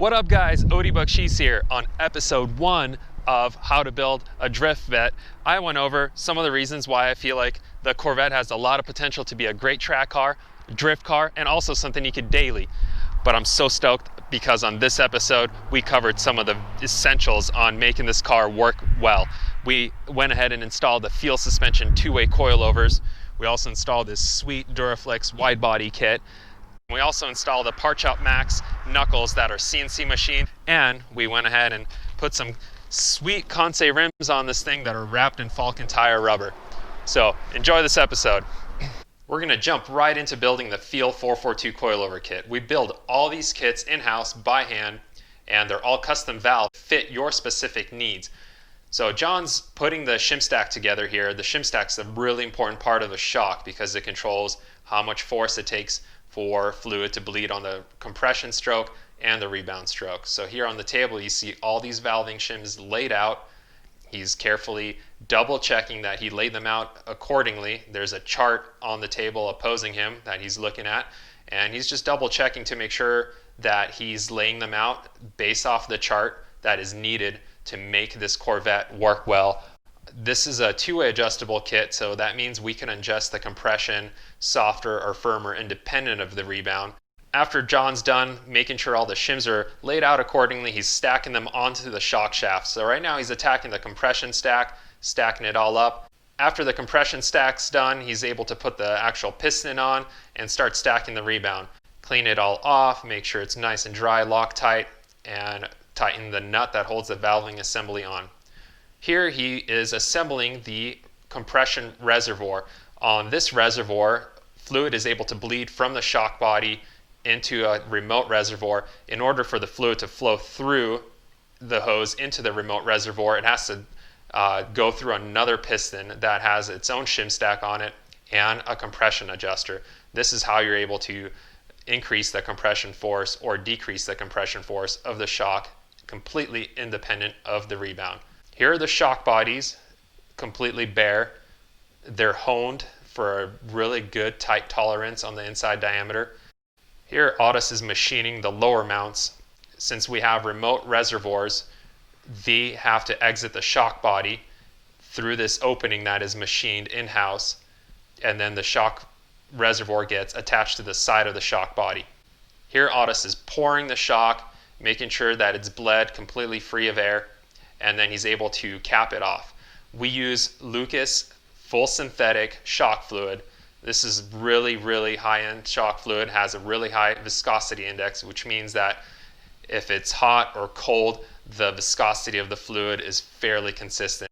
What up guys, Odi Bakchis here on episode 1 of how to build a drift Vette. I went over some of the reasons why I feel like the Corvette has a lot of potential to be a great track car, drift car, and also something you could daily. But I'm so stoked because on this episode, we covered some of the essentials on making this car work well. We went ahead and installed the Feal suspension two-way coilovers. We also installed this sweet Duraflex wide body kit. We also installed the Parch Up Max knuckles that are CNC machined, and we went ahead and put some sweet Kansei rims on this thing that are wrapped in Falken tire rubber. So enjoy this episode. We're going to jump right into building the Feal 442 coilover kit. We build all these kits in-house by hand, and they're all custom valve fit your specific needs. So John's putting the shim stack together here. The shim stack's a really important part of the shock because it controls how much force it takes for fluid to bleed on the compression stroke and the rebound stroke. So here on the table you see all these valving shims laid out. He's carefully double checking that he laid them out accordingly. There's a chart on the table opposing him that he's looking at, and he's just double checking to make sure that he's laying them out based off the chart that is needed to make this Corvette work well. This is a two-way adjustable kit, so that means we can adjust the compression softer or firmer independent of the rebound. After John's done making sure all the shims are laid out accordingly, he's stacking them onto the shock shaft. So right now he's attacking the compression stack, stacking it all up. After the compression stack's done, he's able to put the actual piston on and start stacking the rebound. Clean it all off, make sure it's nice and dry, Loctite, and tighten the nut that holds the valving assembly on. Here he is assembling the compression reservoir. On this reservoir, fluid is able to bleed from the shock body into a remote reservoir. In order for the fluid to flow through the hose into the remote reservoir, it has to go through another piston that has its own shim stack on it and a compression adjuster. This is how you're able to increase the compression force or decrease the compression force of the shock completely independent of the rebound. Here are the shock bodies, completely bare. They're honed for a really good tight tolerance on the inside diameter. Here Otis is machining the lower mounts. Since we have remote reservoirs, they have to exit the shock body through this opening that is machined in-house, and then the shock reservoir gets attached to the side of the shock body. Here Otis is pouring the shock, making sure that it's bled completely free of air, and then he's able to cap it off. We use Lucas full synthetic shock fluid. This is really high-end shock fluid, has a really high viscosity index, which means that if it's hot or cold, the viscosity of the fluid is fairly consistent.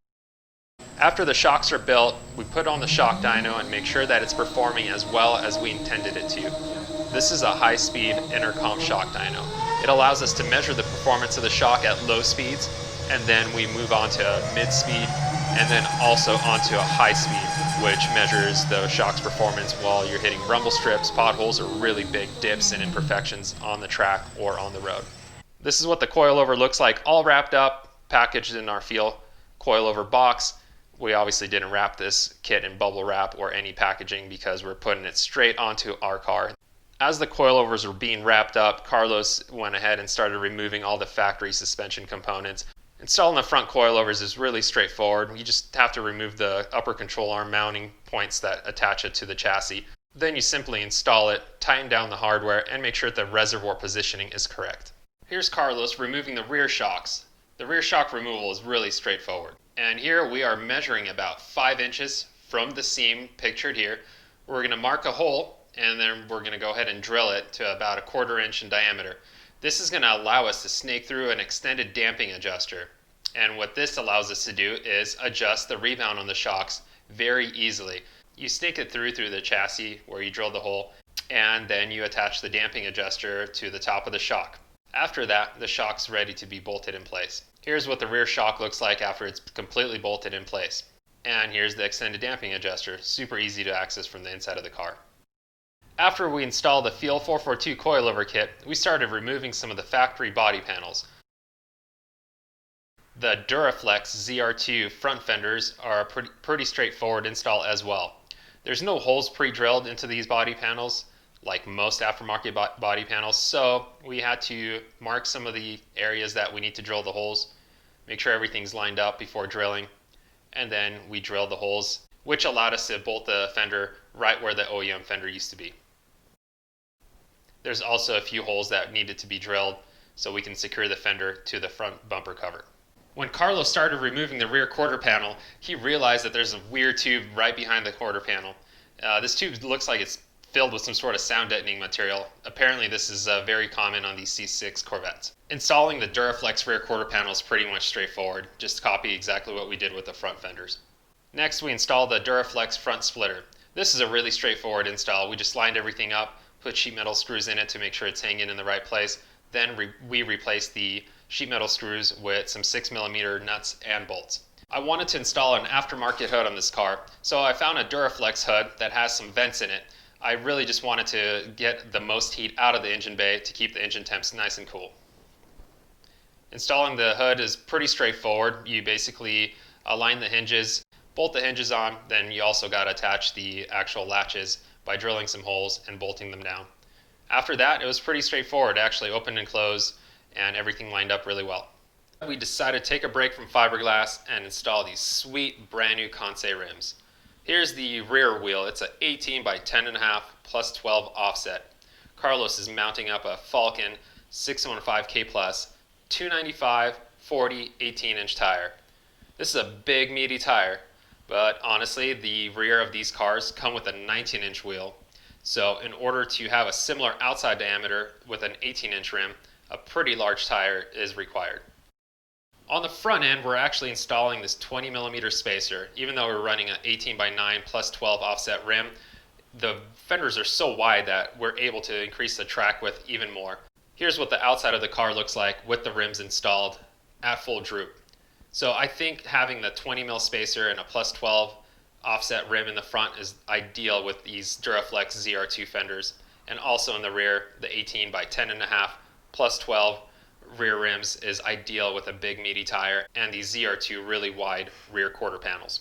After the shocks are built, we put on the shock dyno and make sure that it's performing as well as we intended it to. This is a high-speed intercom shock dyno. It allows us to measure the performance of the shock at low speeds, and then we move on to mid-speed and then also onto a high speed, which measures the shock's performance while you're hitting rumble strips, potholes, or really big dips and imperfections on the track or on the road. This is what the coilover looks like, all wrapped up, packaged in our Feal coilover box. We obviously didn't wrap this kit in bubble wrap or any packaging because we're putting it straight onto our car. As the coilovers were being wrapped up, Carlos went ahead and started removing all the factory suspension components. Installing the front coilovers is really straightforward. You just have to remove the upper control arm mounting points that attach it to the chassis. Then you simply install it, tighten down the hardware, and make sure that the reservoir positioning is correct. Here's Carlos removing the rear shocks. The rear shock removal is really straightforward. And here we are measuring about 5 inches from the seam pictured here. We're going to mark a hole, and then we're going to go ahead and drill it to about 1/4 inch in diameter. This is going to allow us to snake through an extended damping adjuster. And what this allows us to do is adjust the rebound on the shocks very easily. You snake it through the chassis where you drill the hole, and then you attach the damping adjuster to the top of the shock. After that, the shock's ready to be bolted in place. Here's what the rear shock looks like after it's completely bolted in place. And here's the extended damping adjuster, super easy to access from the inside of the car. After we installed the Feal 442 coilover kit, we started removing some of the factory body panels. The Duraflex ZR2 front fenders are a pretty straightforward install as well. There's no holes pre-drilled into these body panels. like most aftermarket body panels. So we had to mark some of the areas that we need to drill the holes, make sure everything's lined up before drilling, and then we drilled the holes, which allowed us to bolt the fender right where the OEM fender used to be. There's also a few holes that needed to be drilled so we can secure the fender to the front bumper cover. When Carlos started removing the rear quarter panel, he realized that there's a weird tube right behind the quarter panel. This tube looks like it's filled with some sort of sound deadening material. Apparently this is very common on these C6 Corvettes. Installing the Duraflex rear quarter panel is pretty much straightforward. Just copy exactly what we did with the front fenders. Next, we installed the Duraflex front splitter. This is a really straightforward install. We just lined everything up, put sheet metal screws in it to make sure it's hanging in the right place. Then we replaced the sheet metal screws with some 6mm nuts and bolts. I wanted to install an aftermarket hood on this car, so I found a Duraflex hood that has some vents in it. I really just wanted to get the most heat out of the engine bay to keep the engine temps nice and cool. Installing the hood is pretty straightforward. You basically align the hinges, bolt the hinges on, then you also got to attach the actual latches by drilling some holes and bolting them down. After that, it was pretty straightforward. It actually opened and closed, and everything lined up really well. We decided to take a break from fiberglass and install these sweet brand new Kansei rims. Here's the rear wheel. It's an 18 by 10.5 plus 12 offset. Carlos is mounting up a Falken 615K Plus 295 40 18-inch tire. This is a big meaty tire, but honestly the rear of these cars come with a 19-inch wheel. So in order to have a similar outside diameter with an 18-inch rim, a pretty large tire is required. On the front end, we're actually installing this 20mm spacer. Even though we're running an 18 by 9 plus 12 offset rim, the fenders are so wide that we're able to increase the track width even more. Here's what the outside of the car looks like with the rims installed at full droop. So I think having the 20mm spacer and a plus 12 offset rim in the front is ideal with these Duraflex ZR2 fenders, and also in the rear, the 18 by 10.5 plus 12 rear rims is ideal with a big meaty tire and these ZR2 really wide rear quarter panels.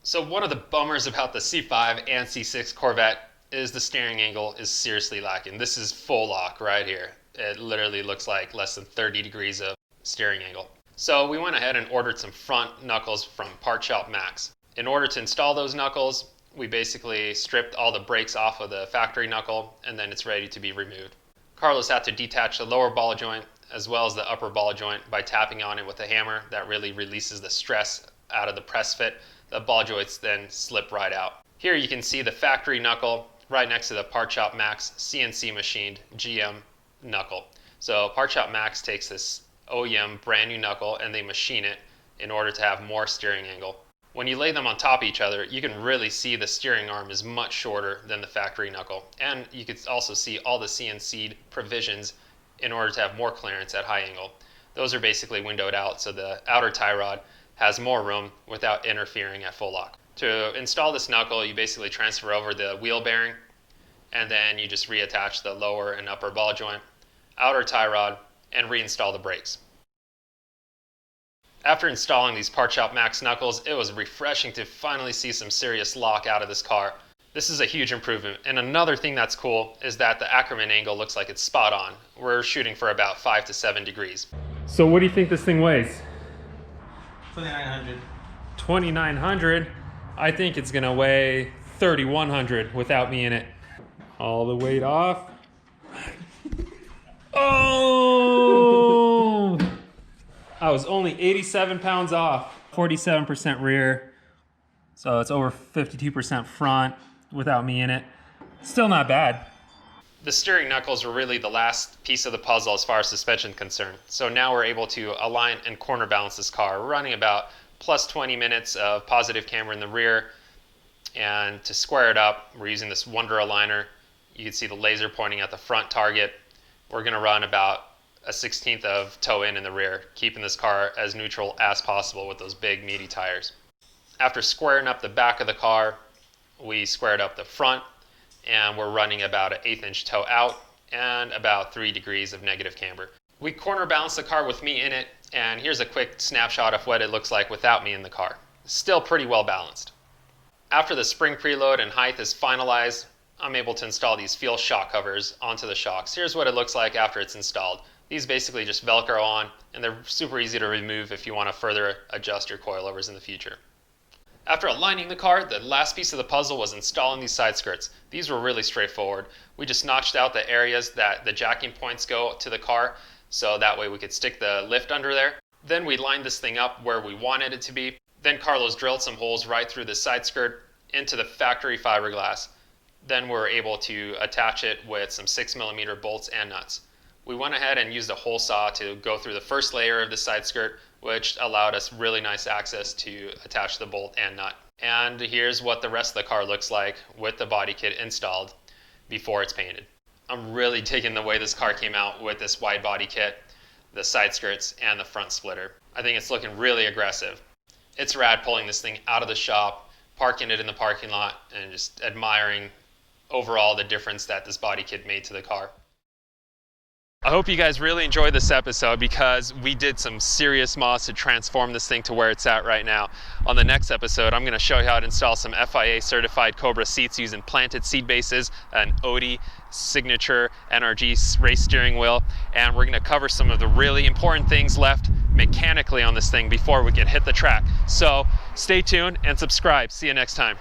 So one of the bummers about the C5 and C6 Corvette is the steering angle is seriously lacking. This is full lock right here. It literally looks like less than 30 degrees of steering angle. So we went ahead and ordered some front knuckles from Part Shop Max. In order to install those knuckles, we basically stripped all the brakes off of the factory knuckle, and then it's ready to be removed. Carlos had to detach the lower ball joint as well as the upper ball joint by tapping on it with a hammer that really releases the stress out of the press fit. The ball joints then slip right out. Here you can see the factory knuckle right next to the Part Shop Max CNC machined GM knuckle. So Part Shop Max takes this OEM brand new knuckle and they machine it in order to have more steering angle. When you lay them on top of each other, you can really see the steering arm is much shorter than the factory knuckle. And you can also see all the CNC'd provisions in order to have more clearance at high angle. Those are basically windowed out, so the outer tie rod has more room without interfering at full lock. To install this knuckle, you basically transfer over the wheel bearing, and then you just reattach the lower and upper ball joint, outer tie rod, and reinstall the brakes. After installing these Part Shop Max knuckles, it was refreshing to finally see some serious lock out of this car. This is a huge improvement, and another thing that's cool is that the Ackerman angle looks like it's spot on. We're shooting for about 5 to 7 degrees. So what do you think this thing weighs? 2,900. 2,900? I think it's gonna weigh 3,100 without me in it. All the weight off. Oh! I was only 87 pounds off. 47% rear, so it's over 52% front without me in it. Still not bad. The steering knuckles were really the last piece of the puzzle as far as suspension concerned. So now we're able to align and corner balance this car. We're running about plus 20 minutes of positive camber in the rear, and to square it up, we're using this Wonder Aligner. You can see the laser pointing at the front target. We're gonna run about a 1/16 of toe in the rear, keeping this car as neutral as possible with those big meaty tires. After squaring up the back of the car, we squared up the front, and we're running about an 1/8 inch toe out and about 3 degrees of negative camber. We corner balanced the car with me in it, and here's a quick snapshot of what it looks like without me in the car. Still pretty well balanced. After the spring preload and height is finalized, I'm able to install these Feal shock covers onto the shocks. Here's what it looks like after it's installed. These basically just Velcro on, and they're super easy to remove if you want to further adjust your coilovers in the future. After aligning the car, the last piece of the puzzle was installing these side skirts. These were really straightforward. We just notched out the areas that the jacking points go to the car, so that way we could stick the lift under there. Then we lined this thing up where we wanted it to be. Then Carlos drilled some holes right through the side skirt into the factory fiberglass. Then we were able to attach it with some 6mm bolts and nuts. We went ahead and used a hole saw to go through the first layer of the side skirt, which allowed us really nice access to attach the bolt and nut. And here's what the rest of the car looks like with the body kit installed before it's painted. I'm really digging the way this car came out with this wide body kit, the side skirts, and the front splitter. I think it's looking really aggressive. It's rad pulling this thing out of the shop, parking it in the parking lot, and just admiring overall the difference that this body kit made to the car. I hope you guys really enjoyed this episode because we did some serious mods to transform this thing to where it's at right now. On the next episode, I'm going to show you how to install some FIA certified Cobra seats using planted seat bases, an Odi signature NRG race steering wheel, and we're going to cover some of the really important things left mechanically on this thing before we can hit the track. So stay tuned and subscribe. See you next time.